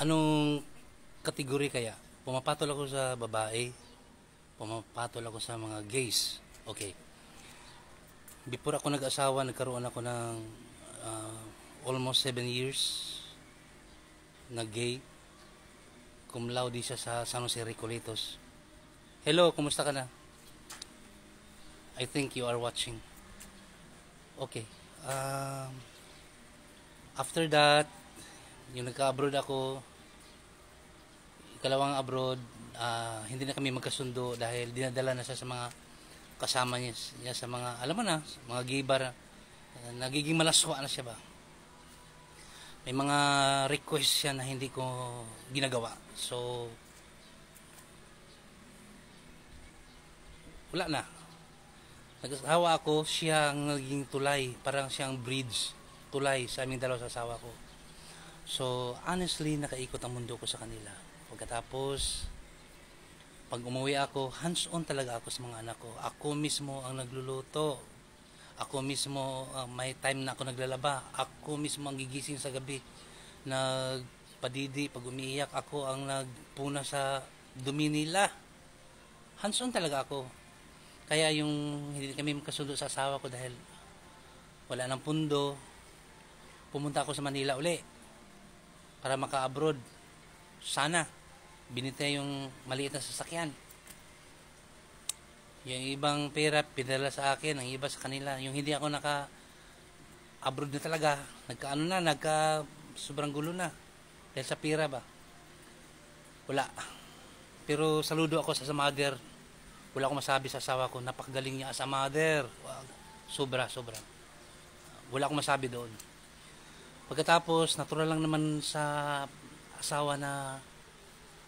Anong kategory kaya? Pumapatol ako sa babae, pumapatol ako sa mga gays. Okay. Before ako nag-asawa, nagkaroon ako ng ah, almost 7 years na gay. Cum laude siya sa San Jose Recoletos. Hello, kumusta ka na? I think you are watching. Okay. After that, yung nagka-abroad ako, ikalawang abroad, hindi na kami magkasundo dahil dinadala na siya sa mga kasama niya sa mga, alam mo na, mga gay bar. Nagiging malaswa na siya ba? May mga request siya na hindi ko ginagawa. So, wala na. Nag-asawa ako, siya ang naging tulay. Parang siyang bridge, tulay sa aming dalawa sa asawa ko. So, honestly, nakaikot ang mundo ko sa kanila. Pagkatapos, pag umuwi ako, hands-on talaga ako sa mga anak ko. Ako mismo ang nagluluto. Ako mismo, may time na ako naglalaba. Ako mismo ang gigising sa gabi. Nagpadidi, pag umiiyak, ako ang nagpuna sa dumi nila. Hands-on talaga ako. Kaya yung hindi kami magkasundo sa asawa ko dahil wala nang pundo, pumunta ako sa Manila uli para maka-abroad. Sana binita yung maliit na sasakyan. Yung ibang pera pinadala sa akin, ang iba sa kanila. Yung hindi ako naka-abroad na talaga, nagka sobrang gulo na dahil sa pera ba. Wala. Pero saludo ako sa mother. Wala akong masabi sa asawa ko, napakagaling niya as a mother. Sobra. Wala akong masabi doon. Pagkatapos, natural lang naman sa asawa na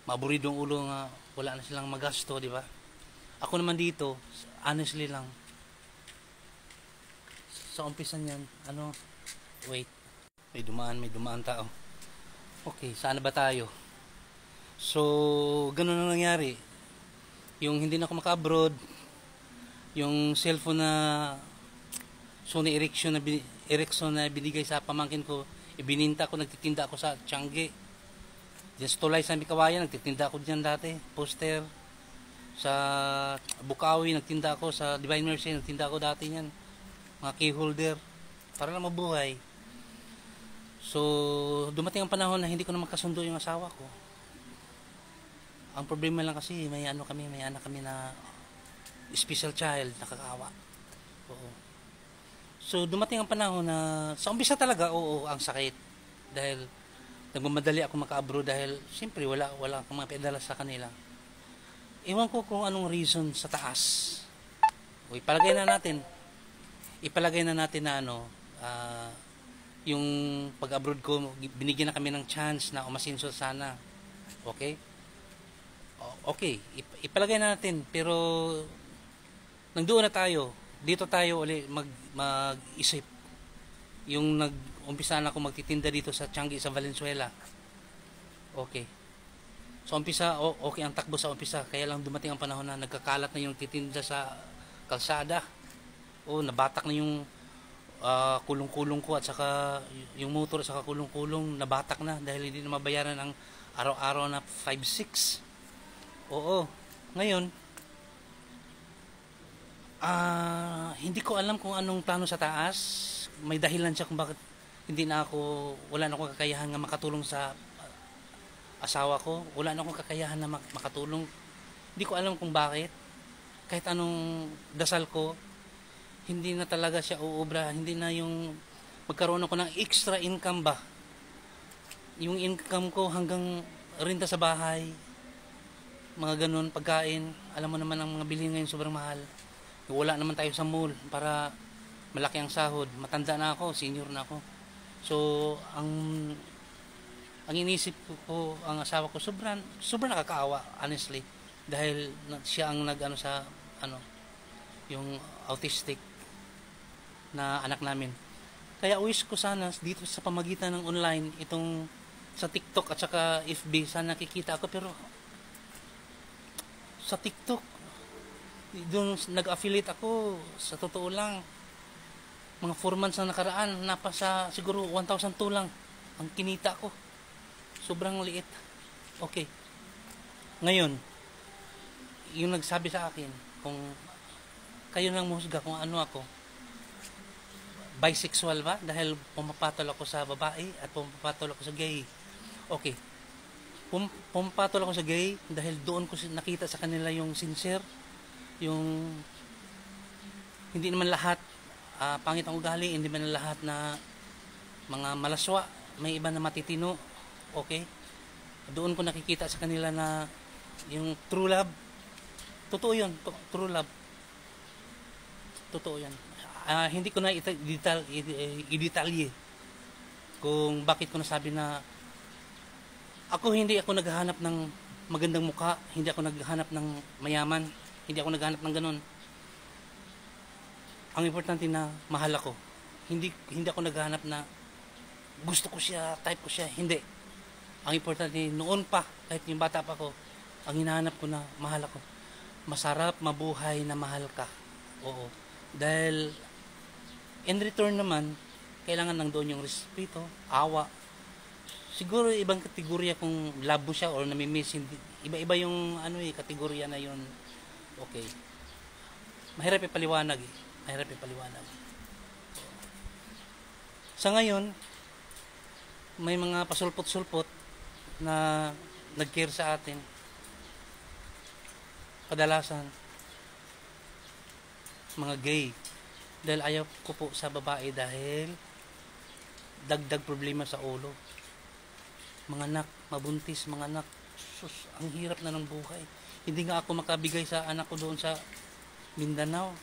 maaburidong ulo nga wala na silang magasto, di ba? Ako naman dito, honestly lang, sa umpisa niyan, wait, may dumaan tao. Okay, saan na ba tayo? So, ganun ang nangyari. Yung hindi na ako maka-abroad, yung cellphone na Sony Ericsson na binigay sa pamangkin ko, ibininta ko, nagtitinda ako sa Tiangge. Diyan sa Tulay sa Mikawayan, nagtitinda ako diyan dati, poster. Sa Bukawi, nagtinda ako, sa Divine Mercy, nagtinda ako dati niyan. Mga key holder, para lang mabuhay. So, dumating ang panahon na hindi ko na magkasundo yung asawa ko. Ang problema lang kasi, may anak kami na special child, nakakaawa. Oo. So, dumating ang panahon na, sa umpisa talaga, oo, ang sakit. Dahil, nagmamadali ako maka-abroad dahil, siyempre, wala akong mga pedala sa kanila. Iwan ko kung anong reason sa taas. O, ipalagay na natin na yung pag-abroad ko, binigyan na kami ng chance na umasinso sana. Okay? Okay, ipalagay na natin, pero nandoon na tayo, dito tayo uli mag-isip. Yung nag-umpisa na ako magtitinda dito sa Tiangge sa Valenzuela. Okay. So umpisa, okay ang takbo sa umpisa, kaya lang dumating ang panahon na nagkakalat na yung titinda sa kalsada. Nabatak na yung kulong-kulong ko at saka yung motor at saka kulong-kulong nabatak na dahil hindi na mabayaran ang araw-araw na 5-6. Oo. Ngayon, hindi ko alam kung anong plano sa taas. May dahilan siya kung bakit wala na akong kakayahan na makatulong sa asawa ko. Wala na akong kakayahan na makatulong. Hindi ko alam kung bakit. Kahit anong dasal ko, hindi na talaga siya uubra. Hindi na yung magkaroon ako ng extra income ba. Yung income ko hanggang renta sa bahay, mga ganun, pagkain, alam mo naman ang mga bilhin ngayon sobrang mahal. Wala naman tayo sa mall para malaki ang sahod. Matanda na ako, senior na ako. So, ang inisip ko, ang asawa ko, sobrang nakakaawa, honestly. Dahil siya ang yung autistic na anak namin. Kaya wish ko sana dito sa pamagitan ng online, itong sa TikTok at saka FB, sana nakikita ako, pero sa TikTok, doon nag-affiliate ako, sa totoo lang, mga 4 months na nakaraan, napasa siguro 1,200 lang ang kinita ko. Sobrang liit. Okay. Ngayon, yung nagsabi sa akin, kung kayo nang musga kung ano ako, bisexual ba? Dahil pumapatol ako sa babae at pumapatol ako sa gay. Okay. Pumapatol ako sa gay dahil doon ko nakita sa kanila yung sincere, yung hindi naman lahat pangit ang ugali, hindi naman lahat na mga malaswa, may iba na matitino. Okay? Doon ko nakikita sa kanila na yung true love, totoo yun, true love. Totoo yan. Hindi ko na i-detalye kung bakit ko nasabi na hindi ako naghahanap ng magandang mukha, hindi ako naghahanap ng mayaman, hindi ako naghahanap ng ganun. Ang importante na mahal ako. Hindi ako naghahanap na gusto ko siya, type ko siya, hindi. Ang importante noon pa, kahit yung bata pa ako, ang hinahanap ko na mahal ako. Masarap mabuhay na mahal ka. Oo. Dahil in return naman, kailangan nang doon yung respeto, awa. Siguro ibang kategorya kung love mo siya or namimiss, iba-iba yung kategorya na yun. Okay. Mahirap ipaliwanag eh. Mahirap ipaliwanag. Sa ngayon, may mga pasulpot-sulpot na nag-care sa atin. Kadalasan, mga gay. Dahil ayaw ko po sa babae dahil dagdag problema sa ulo. Mga anak, mabuntis, mga anak. Sus, ang hirap na ng buhay. Hindi nga ako makabigay sa anak ko doon sa Mindanao.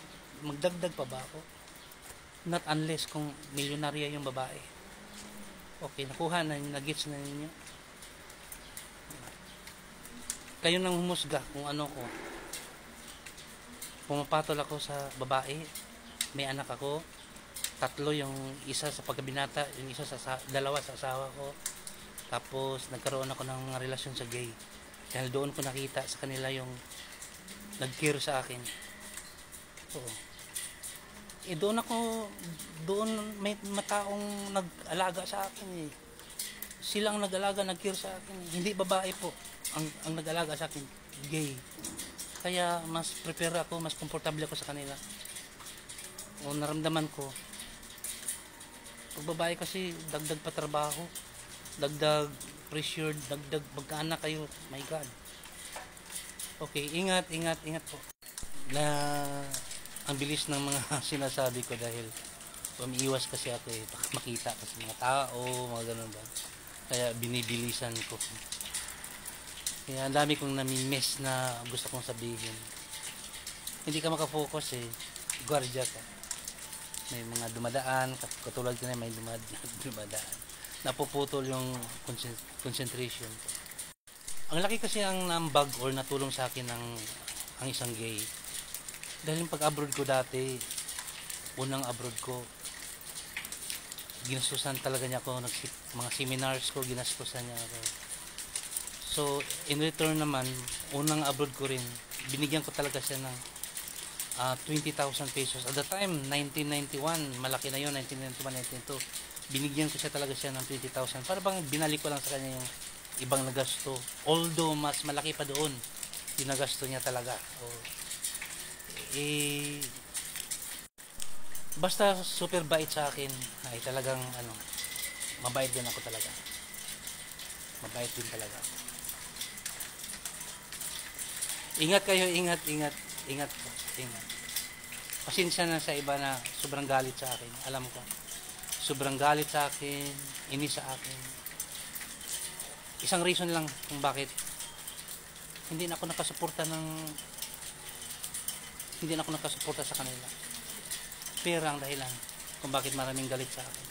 Magdagdag pa ba ako? Not unless kung milyonarya yung babae. Okay, nakuha na, nagets na ninyo. Kayo nang humusga kung ano ko. Pumapatol ako sa babae. May anak ako. 3, yung isa sa pagkabinata, yung isa dalawa sa asawa ko. Tapos nagkaroon ako ng mga relasyon sa gay. Dahil doon ko nakita sa kanila yung nag-care sa akin. Oo. Doon may mataong nag-alaga sa akin eh. Silang nag-alaga, nag-care sa akin. Hindi babae po ang nag-alaga sa akin, gay. Kaya mas prepare ako, mas komportable ako sa kanila. O naramdaman ko, pag babae kasi dagdag pa trabaho, dagdag pressure, dagdag magkaanak kayo, my God. Okay, ingat po. Na ang bilis ng mga sinasabi ko dahil umiiwas kasi ako eh, baka makita kasi mga tao, mga ganun ba. Kaya binibilisan ko. Kaya ang dami kong nami-miss na gusto kong sabihin. Hindi ka makafocus eh, guardia ka. May mga dumadaan, katulad ko na may dumadaan. Napuputol yung concentration. Ang laki kasi ang nambag or natulong sa akin ang isang gay. Dahil yung pag-abroad ko dati, unang abroad ko, ginastusan talaga niya ako, mga seminars ko, ginastusan niya ako. So, in return naman, unang abroad ko rin, binigyan ko talaga siya ng 20,000 pesos. At the time, 1991, malaki na yun, 1991, 1992. Binigyan ko siya talaga siya ng 20,000. Para bang binalik ko lang sa kanya yung ibang nagasto. Although, mas malaki pa doon, yung nagasto niya talaga. Basta super bait sa akin, ay talagang mabait din ako talaga. Mabait din talaga. Ingat kayo, ingat. Pasensya na sa iba na sobrang galit sa akin. Alam ko. Sobrang galit sa akin, inis sa akin. Isang reason lang kung bakit hindi na ako nakasuporta sa kanila. Pera ang dahilan kung bakit maraming galit sa akin.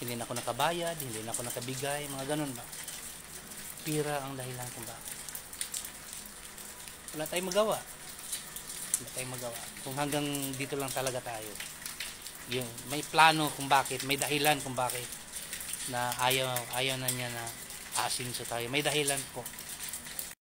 Hindi na ako nakabayad, hindi na ako nakabigay, mga ganun ba. Pera ang dahilan kung bakit. Wala tayong magawa. Kung hanggang dito lang talaga tayo. Yung may plano kung bakit, may dahilan kung bakit na ayaw na niya na asinso tayo. May dahilan po.